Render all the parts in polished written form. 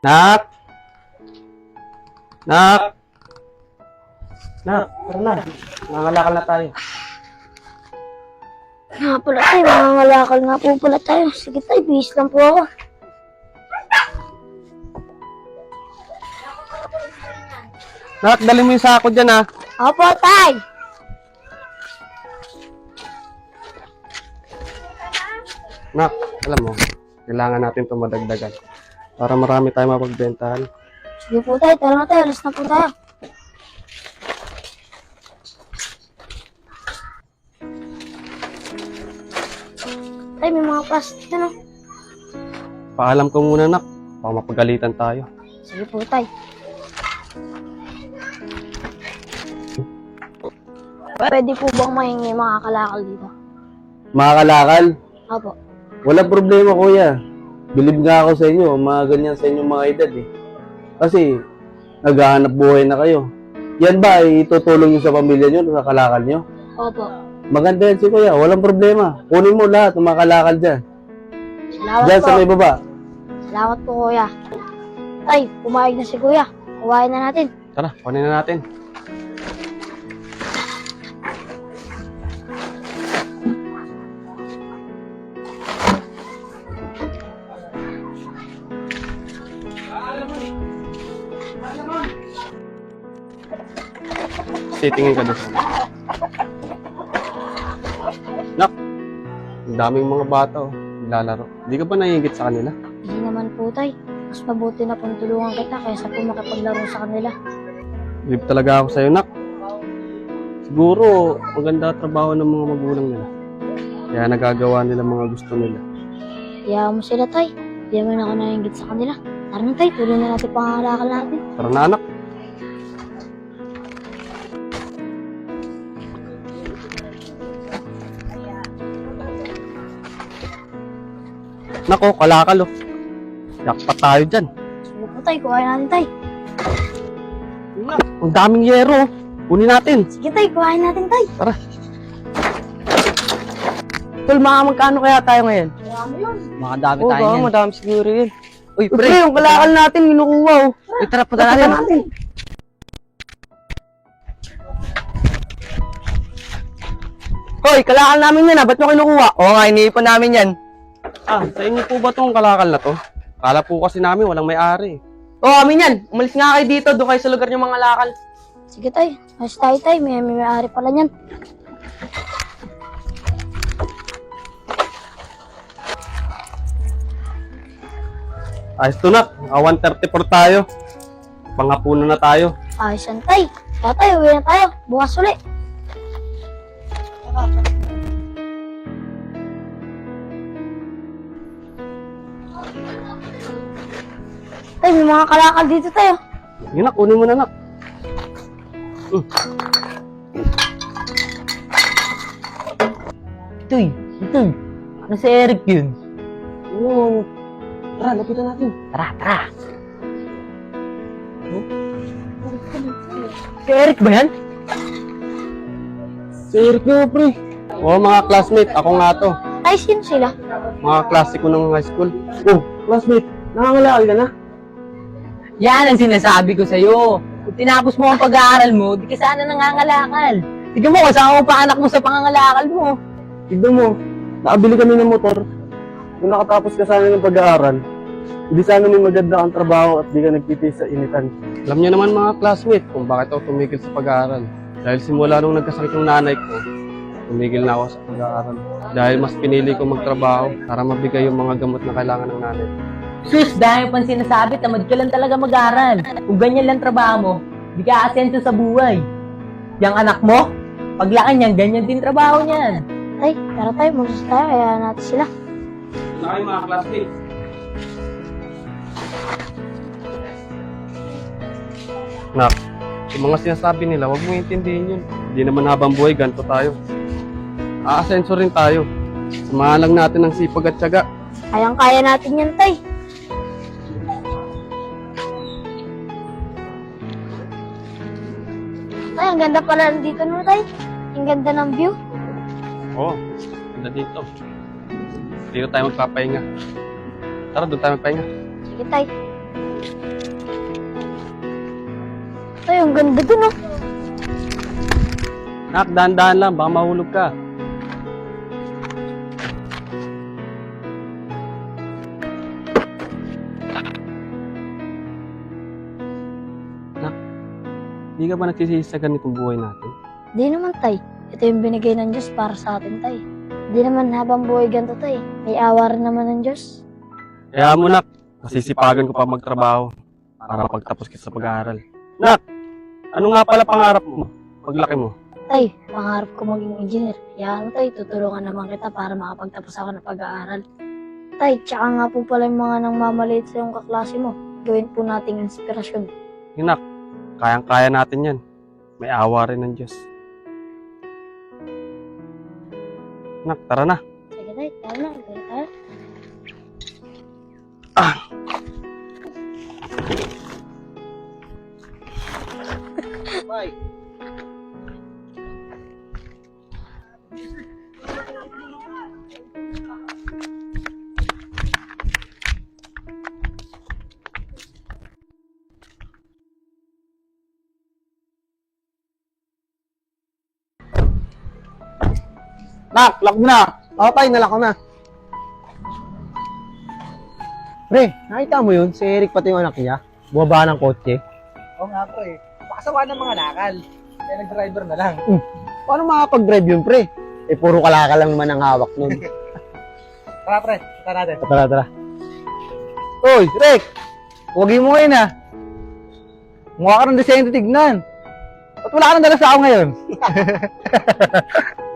Nak! Nak! Nak, tara na. Nangangalakal na tayo. Nga pala tayo, mangangalakal nga po pala tayo. Sige tayo, bihis lang po ako. Nak, dali mo yung sako dyan, ha? Opo, tay! Nak, alam mo, kailangan natin ito madagdagan para marami tayong mapagbentahan. Sige po tayo, tara na tayo, alas na po tayo. Tay, may mga plastic na, no? Paalam ko muna, nak. Baka mapagalitan tayo. Sige po tayo. Pwede po bang mahingi mga kalakal dito? Mga kalakal, Opo. walang problema, kuya. Bilib nga ako sa inyo, mga ganyan sa inyong mga edad, eh. Kasi, naghahanap buhay na kayo. Yan ba, itutulong nyo sa pamilya nyo, sa kalakal nyo? Opo. Maganda yan si kuya, walang problema. Kunin mo lahat ng mga kalakal dyan. Salamat Dyan po. sa may baba. Salamat po, kuya. Tay, pumayag na si kuya. Kuhain na natin. Tara, kunin na natin. Titingin ka doon. Nak, ang daming mga bata, oh. Naglalaro. Hindi ka ba naiingit sa kanila? Hindi naman po, tay. Mas mabuti na pong tulungan kita kaysa po makipaglaro sa kanila. Bilib talaga ako sa'yo, nak. Siguro, maganda trabaho ng mga magulang nila. Kaya nagagawa nila mga gusto nila. Hayaan mo sila, tay. Hindi naman ako naiingit sa kanila. Tara na, tay. Tuloy na natin pangalakal natin. Tara na, anak. Nako, kalakal, oh. Yakpat tayo dyan. Sige po, tay. Kuhain natin, tay. Ang daming yero, oh. Kunin natin. Sige, tay. Kuhain natin, tay. Tara. Tol, mga magkano kaya tayo ngayon? Marami yun. Mga dami Oo, tayo baka yan. madami siguro yun. Uy, Pre, pre, yung kalakal natin, kinukuha, oh. Uy, tara, punta natin. Hoy, kalakal namin yan, ah. Ba't mo kinukuha? Oo nga, iniipon namin yan. Ah, sa inyo po ba tong kalakal na to? Kala po kasi namin walang may-ari. Oo, amin yan. Umalis nga kayo dito, doon kayo sa lugar ng mga lakal. Sige, tay. Mas tayo, tay. May-ari pala niyan. Ayos to, nak. 1:34 tayo. Pangapunan na tayo. Ayos yan, tay. Kaya tayo, uwi na tayo. Bukas ulit. Tay, may mga kalakal dito tayo. Sige, nak. Kunin mo na, nak. Ito. Ano si Eric yun? Oo. Tara, lapitan natin. Tara. Si Eric ba yan? Si Eric nga, pre. Oo, mga classmate. Ako nga to. Tay, sino sila? Mga klase ko ng high school. Oh, classmate. Nangangalakal ka na? Yan ang sinasabi ko sa'yo. Kung tinapos mo ang pag-aaral mo, di ka sana nangangalakal. Tignan mo kung saan mo pa anak mo sa pangangalakal mo. Tignan mo. Nakabili kami ng motor. Kung nakatapos ka sana ng pag-aaral, hindi sana may maganda kang trabaho at di ka nagtitiis sa initan. Alam niyo naman mga classmate kung bakit ako tumigil sa pag-aaral. Dahil simula nung nagkasakit yung nanay ko, tumigil na ako sa pag-aaral. Dahil mas pinili ko magtrabaho para mabigay yung mga gamot na kailangan ng nanay. Sus, dahil pang sinasabi, tamad ka lang talaga mag-aral. Kung ganyan lang trabaho mo, di ka asenso sa buhay. Yang anak mo, paglaki niyan, ganyan din trabaho niyan. Tay, tara tayo. Magsis tayo. Hayaan natin sila. Na kayo mga classmates. Nak, yung mga sinasabi nila, huwag mo intindihin yun. Hindi naman habang buhay, ganito tayo. Aasenso rin tayo. Samahan lang natin ng sipag at tiyaga. Kayang-kaya natin yan, tay. Tay, ang ganda pala dito no, tay. Ang ganda ng view. Oo, ganda dito. Dito tayo magpapahinga. Tara, doon tayo magpahinga. Sige, tay. Tay, ang ganda dun, oh. Nak, dahan-dahan lang, baka mahulog ka. Nak, di ka ba nagsisisi sa ganitong buhay natin? Di naman, tay. Ito yung binigay ng Diyos para sa atin, tay. Di naman habang buhay ganito, tay. May awa rin naman ng Diyos. Kaya mo, Nak, masisipagan ko pa magtrabaho para pagtapos kita sa pag-aaral. Nak, ano nga pala pangarap mo paglaki mo? Tay, pangarap ko maging engineer. Kaya tay, tutulungan naman kita para makapagtapos ako ng pag-aaral. Tay, tsaka nga po pala yung mga nang mamaliit sa yung kaklase mo. Gawin po nating inspirasyon. Nak, kayang-kaya natin yan. May awa rin ng Diyos. Nak, tara na. Sige tay, tara na. Sige tayo. Bye. Nak, lock mo na. Oo, tay, nalock ko na. Pre, nakita mo yun? Si Eric pati yung anak niya. Bumaba ng kotse. Oo nga pre. Pakasawa ng mga nakal. Kaya nag-driver na lang. Paano makapag-drive yun, pre? Eh, puro kalakal lang naman ang hawak nun. Tara pre, punta natin. Tara. Uy, Rick! Huwag mo ngayon ah. Mukha ka ng disente tignan. Ba't wala ka nang dala sa ako ngayon?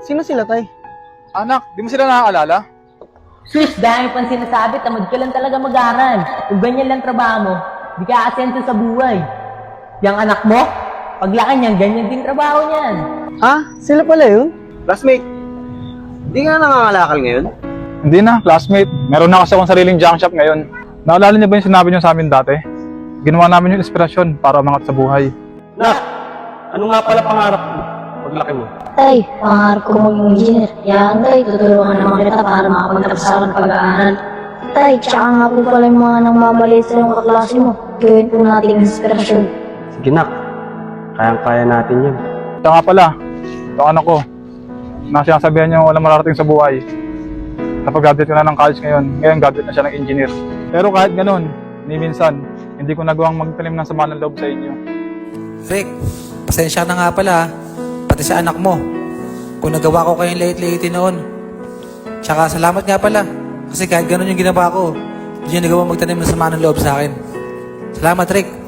Sino sila, tay? Anak, di mo sila nakakaalala? Sus, dahil pang sinasabi, tamad ka lang talaga mag-aral. Kung ganyan lang trabaho mo, di ka asenso sa buhay. Yang anak mo, paglaki niyan, ganyan din trabaho niyan. Ah, sila pala yun? Classmate. Di nga nangangalakal ngayon? Hindi na, classmate. Meron na kasi akong sariling junk shop ngayon. Naalala niyo ba yung sinabi niyo sa amin dati? Ginawa namin yung inspirasyon para umangat sa buhay. Nak, ano nga pala pangarap mo paglaki mo? Tay, pangarap ko maging engineer. Kaya tay, tutulungan naman kita para makapagtapos ako ng pag-aaral. Tay, tsaka nga po pala yung mga nang mamaliit sa yung kaklase mo. Gawin po nating inspirasyon. Sige, Nak. Kayang-kaya natin yan. Ito nga pala, itong anak ko, na sinasabihan niyo walang mararating sa buhay. Napag-graduate ko na ng college ngayon graduate na siya ng engineer. Pero kahit ganun, ni minsan, hindi ko nagawang magtanim ng sama ng loob sa inyo. Rick, pasensya na nga pala, pati sa anak mo. Kung nagawa ko kayong late-late noon. Tsaka salamat nga pala, kasi kahit ganun yung ginawa ko, hindi niya nagawa magtanim ng sama ng loob sa akin. Salamat, Rick.